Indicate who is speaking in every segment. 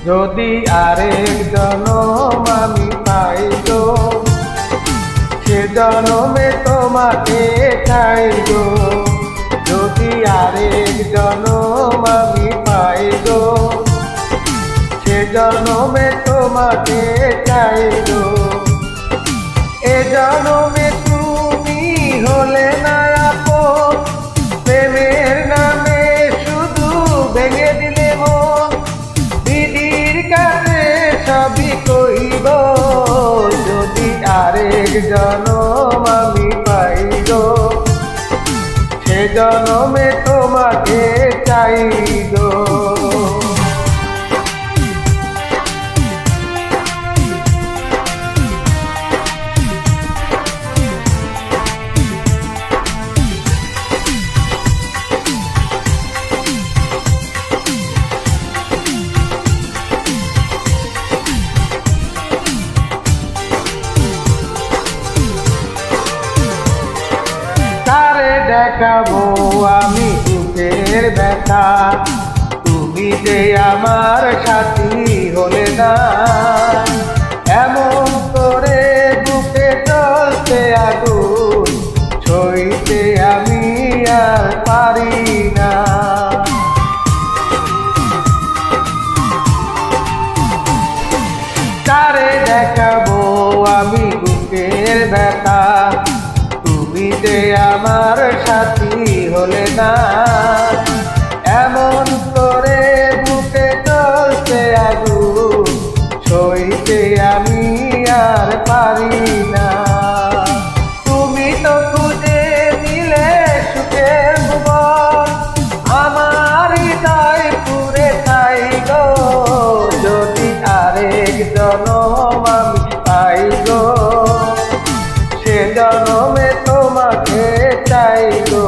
Speaker 1: যদি আরেক জনম আমি পাই গো, সে জনমে তোমাকে চাই গো। যদি আরেক জনম আমি পাই গো, সে জনমে তোমাকে চাই গো। এ জনমে তুমি হলে না আপন, প্রেমের নামে শুধু ভেঙে দিলে মন। দিদির কাছে সবই কইব, যদি আরেক জনম আমি পাই গো, সে জনমে তোমাকে চাই গো। কারে দেখাবো আমি বুকের ব্যথা, তুমি যে আমার সাথী হলে না। এমন করে বুকে চলতে আগুন, সইতে আমি আর পারি না। কারে দেখাবো আমি বুকের ব্যথা, তুমি যে আমার সাথী হলে না। এমন করে বুকে চলতে আগুন, সইতে আমি আর পারি না। তুমি তো খুঁজে দিলে সুখের ভুবন, আমার হৃদয় পুরে খাই গো। যদি আরেক জনম আমি পাই গো, সে জনমে তোমাকে চাই গো।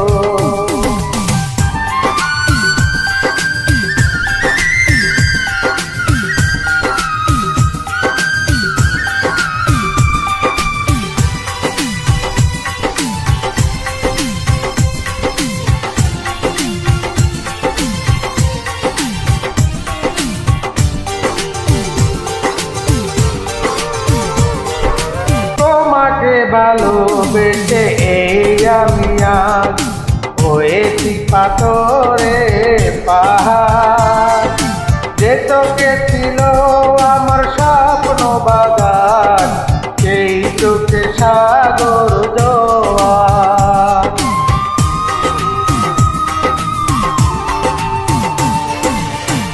Speaker 1: তোমাকে ভালোবেসে এই আমি আজ হয়েছি পাথরে পাহাড়। যে চোখে ছিল আমার স্বপ্ন বাগান, সেই চোখে সাগর জোয়ার।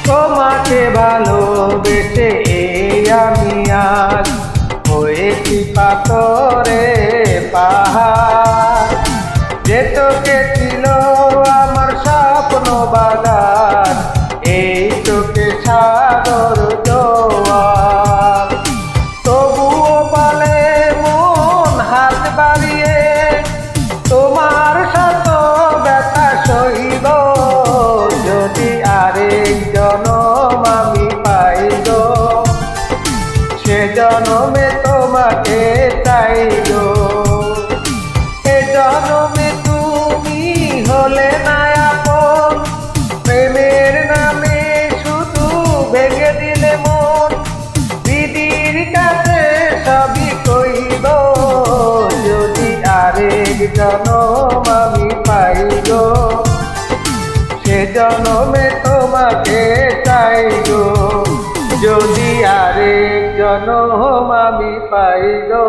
Speaker 1: তোমাকে ভালোবেসে এই আমি আজ হয়েছি পাথরে পাহাড়। যে চোখে ছিল আমার স্বপ্ন বাগান, এই চোখে সাগর জোয়ার। তবুও বলে মন হাত বাড়িয়ে, তোমার শত ব্যথা সইব। যদি আরেক জনম আমি পাই গো, সে জনমে তোমাকে চাই গো। এ জনমে তুমি হলে না আপন, প্রেমের নামে শুধু ভেঙে দিলে মন। দিদির কাছে সবই কইব, যদি আরেক জনম আমি পাই গো, সে জনমে তোমাকে চাই গো। যদি আরেক জনম আমি পাই গো।